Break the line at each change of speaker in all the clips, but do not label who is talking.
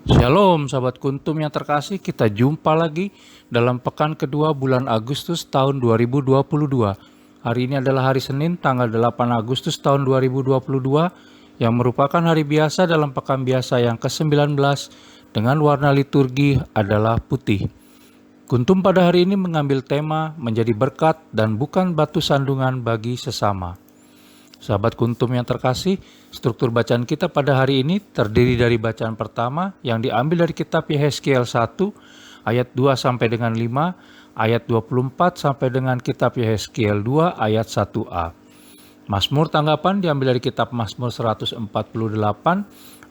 Shalom sahabat kuntum yang terkasih, kita jumpa lagi dalam pekan kedua bulan Agustus tahun 2022. Hari ini adalah hari Senin tanggal 8 Agustus tahun 2022 yang merupakan hari biasa dalam pekan biasa yang ke-19 dengan warna liturgi adalah putih. Kuntum pada hari ini mengambil tema menjadi berkat dan bukan batu sandungan bagi sesama. Sahabat kuntum yang terkasih, struktur bacaan kita pada hari ini terdiri dari bacaan pertama yang diambil dari kitab Yehezkiel 1 ayat 2 sampai dengan 5, ayat 24 sampai dengan kitab Yehezkiel 2 ayat 1a. Mazmur tanggapan diambil dari kitab Mazmur 148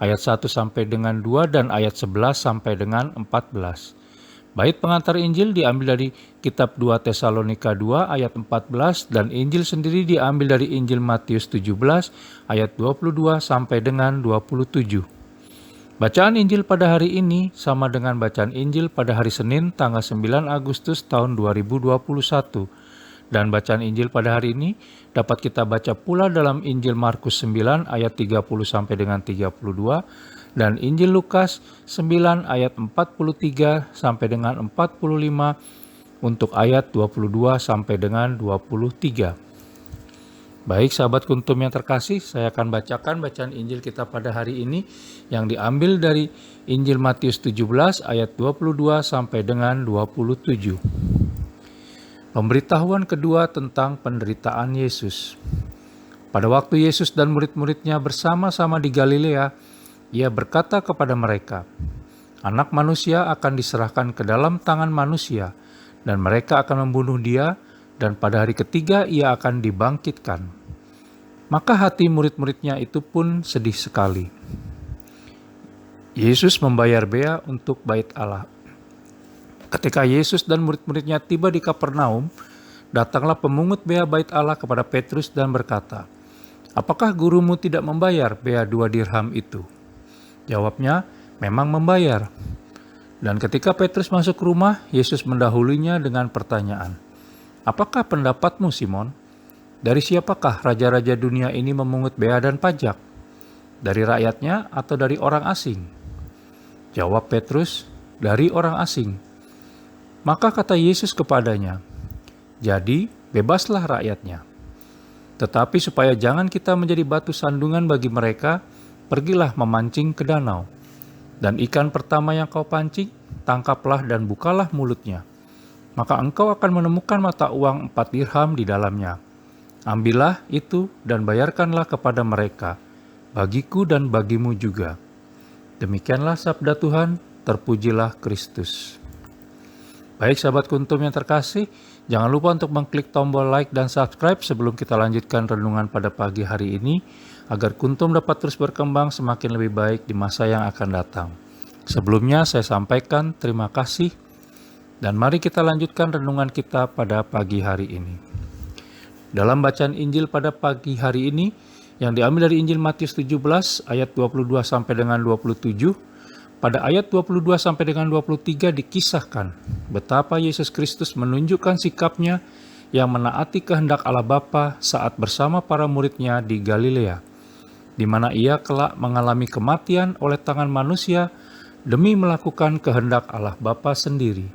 ayat 1 sampai dengan 2 dan ayat 11 sampai dengan 14. Bait pengantar Injil diambil dari kitab 2 Tesalonika 2 ayat 14 dan Injil sendiri diambil dari Injil Matius 17 ayat 22 sampai dengan 27. Bacaan Injil pada hari ini sama dengan bacaan Injil pada hari Senin tanggal 9 Agustus tahun 2021. Dan bacaan Injil pada hari ini dapat kita baca pula dalam Injil Markus 9 ayat 30 sampai dengan 32 dan Injil Lukas 9 ayat 43 sampai dengan 45 untuk ayat 22 sampai dengan 23. Baik sahabat kuntum yang terkasih, saya akan bacakan bacaan Injil kita pada hari ini yang diambil dari Injil Matius 17 ayat 22 sampai dengan 27. Pemberitahuan kedua tentang penderitaan Yesus. Pada waktu Yesus dan murid-muridnya bersama-sama di Galilea, Ia berkata kepada mereka, "Anak manusia akan diserahkan ke dalam tangan manusia, dan mereka akan membunuh Dia, dan pada hari ketiga Ia akan dibangkitkan." Maka hati murid-muridnya itu pun sedih sekali. Yesus membayar bea untuk bait Allah. Ketika Yesus dan murid-muridnya tiba di Kapernaum, datanglah pemungut bea bait Allah kepada Petrus dan berkata, "Apakah gurumu tidak membayar bea 2 dirham itu?" Jawabnya, "Memang membayar." Dan ketika Petrus masuk rumah, Yesus mendahulunya dengan pertanyaan, "Apakah pendapatmu, Simon? Dari siapakah raja-raja dunia ini memungut bea dan pajak? Dari rakyatnya atau dari orang asing?" Jawab Petrus, "Dari orang asing." Maka kata Yesus kepadanya, "Jadi bebaslah rakyatnya. Tetapi supaya jangan kita menjadi batu sandungan bagi mereka, pergilah memancing ke danau. Dan ikan pertama yang kau pancing, tangkaplah dan bukalah mulutnya. Maka engkau akan menemukan mata uang 4 dirham di dalamnya. Ambillah itu dan bayarkanlah kepada mereka, bagiku dan bagimu juga." Demikianlah sabda Tuhan, terpujilah Kristus. Baik sahabat kuntum yang terkasih, jangan lupa untuk mengklik tombol like dan subscribe sebelum kita lanjutkan renungan pada pagi hari ini, agar kuntum dapat terus berkembang semakin lebih baik di masa yang akan datang. Sebelumnya saya sampaikan terima kasih, dan mari kita lanjutkan renungan kita pada pagi hari ini. Dalam bacaan Injil pada pagi hari ini, yang diambil dari Injil Matius 17 ayat 22 sampai dengan 27, pada ayat 22 sampai dengan 23 dikisahkan betapa Yesus Kristus menunjukkan sikapnya yang menaati kehendak Allah Bapa saat bersama para muridnya di Galilea, di mana ia kelak mengalami kematian oleh tangan manusia demi melakukan kehendak Allah Bapa sendiri.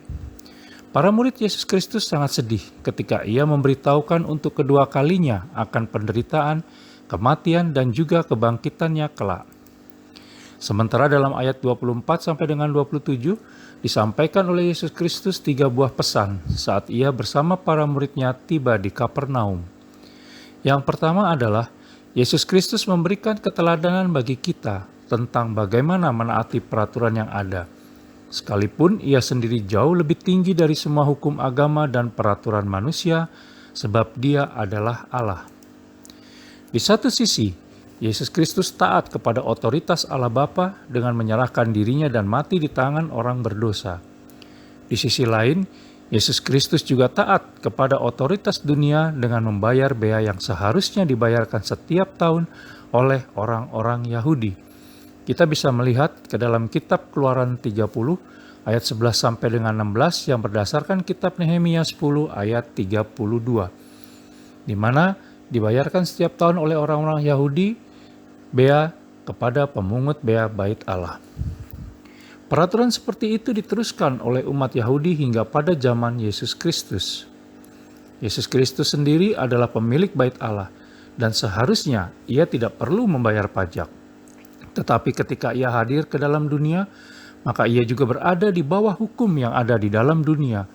Para murid Yesus Kristus sangat sedih ketika ia memberitahukan untuk kedua kalinya akan penderitaan, kematian, dan juga kebangkitannya kelak. Sementara dalam ayat 24 sampai dengan 27 disampaikan oleh Yesus Kristus 3 buah pesan saat ia bersama para muridnya tiba di Kapernaum. Yang pertama adalah Yesus Kristus memberikan keteladanan bagi kita tentang bagaimana menaati peraturan yang ada, sekalipun ia sendiri jauh lebih tinggi dari semua hukum agama dan peraturan manusia, sebab dia adalah Allah. Di satu sisi, Yesus Kristus taat kepada otoritas Allah Bapa dengan menyerahkan dirinya dan mati di tangan orang berdosa. Di sisi lain, Yesus Kristus juga taat kepada otoritas dunia dengan membayar bea yang seharusnya dibayarkan setiap tahun oleh orang-orang Yahudi. Kita bisa melihat ke dalam kitab Keluaran 30 ayat 11 sampai dengan 16 yang berdasarkan kitab Nehemia 10 ayat 32, di mana dibayarkan setiap tahun oleh orang-orang Yahudi bea kepada pemungut bea bait Allah. Peraturan seperti itu diteruskan oleh umat Yahudi hingga pada zaman Yesus Kristus. Yesus Kristus sendiri adalah pemilik bait Allah, dan seharusnya ia tidak perlu membayar pajak. Tetapi ketika ia hadir ke dalam dunia, maka ia juga berada di bawah hukum yang ada di dalam dunia.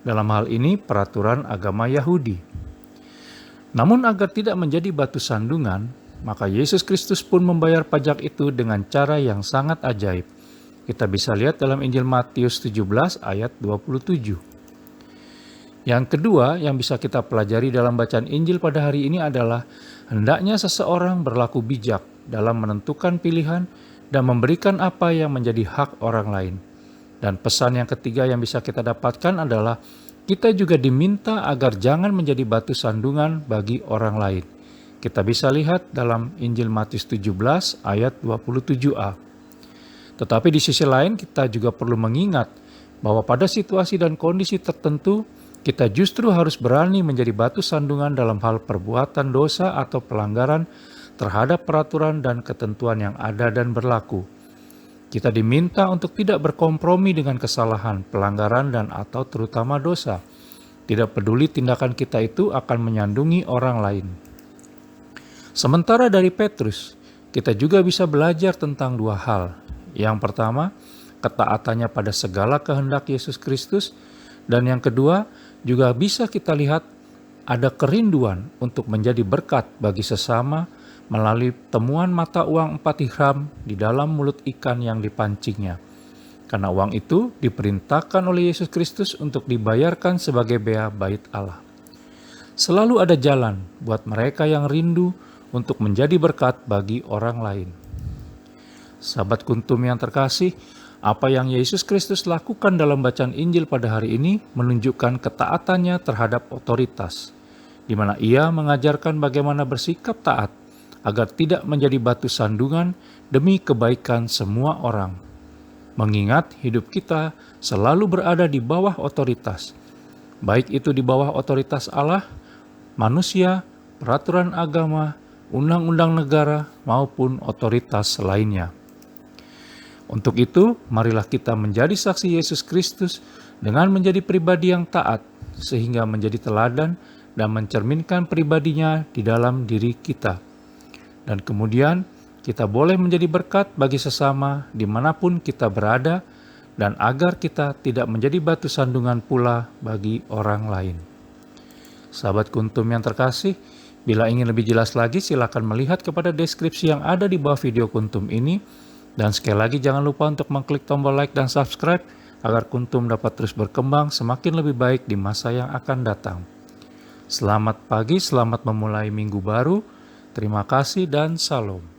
Dalam hal ini peraturan agama Yahudi. Namun agar tidak menjadi batu sandungan, maka Yesus Kristus pun membayar pajak itu dengan cara yang sangat ajaib. Kita bisa lihat dalam Injil Matius 17 ayat 27. Yang kedua yang bisa kita pelajari dalam bacaan Injil pada hari ini adalah hendaknya seseorang berlaku bijak dalam menentukan pilihan dan memberikan apa yang menjadi hak orang lain. Dan pesan yang ketiga yang bisa kita dapatkan adalah kita juga diminta agar jangan menjadi batu sandungan bagi orang lain. Kita bisa lihat dalam Injil Matius 17 ayat 27a. Tetapi di sisi lain kita juga perlu mengingat bahwa pada situasi dan kondisi tertentu kita justru harus berani menjadi batu sandungan dalam hal perbuatan dosa atau pelanggaran terhadap peraturan dan ketentuan yang ada dan berlaku. Kita diminta untuk tidak berkompromi dengan kesalahan, pelanggaran, dan atau terutama dosa. Tidak peduli tindakan kita itu akan menyandungi orang lain. Sementara dari Petrus, kita juga bisa belajar tentang dua hal. Yang pertama, ketaatannya pada segala kehendak Yesus Kristus, dan yang kedua, juga bisa kita lihat ada kerinduan untuk menjadi berkat bagi sesama melalui temuan mata uang 4 dirham di dalam mulut ikan yang dipancingnya. Karena uang itu diperintahkan oleh Yesus Kristus untuk dibayarkan sebagai bea bait Allah. Selalu ada jalan buat mereka yang rindu untuk menjadi berkat bagi orang lain. Sahabat Kuntum yang terkasih, apa yang Yesus Kristus lakukan dalam bacaan Injil pada hari ini menunjukkan ketaatannya terhadap otoritas, di mana ia mengajarkan bagaimana bersikap taat agar tidak menjadi batu sandungan demi kebaikan semua orang. Mengingat hidup kita selalu berada di bawah otoritas, baik itu di bawah otoritas Allah, manusia, peraturan agama, undang-undang negara, maupun otoritas lainnya. Untuk itu, marilah kita menjadi saksi Yesus Kristus dengan menjadi pribadi yang taat, sehingga menjadi teladan dan mencerminkan pribadinya di dalam diri kita. Dan kemudian, kita boleh menjadi berkat bagi sesama dimanapun kita berada, dan agar kita tidak menjadi batu sandungan pula bagi orang lain. Sahabat Kuntum yang terkasih, bila ingin lebih jelas lagi, silakan melihat kepada deskripsi yang ada di bawah video Kuntum ini. Dan sekali lagi jangan lupa untuk mengklik tombol like dan subscribe agar Kuntum dapat terus berkembang semakin lebih baik di masa yang akan datang. Selamat pagi, selamat memulai minggu baru. Terima kasih dan salam.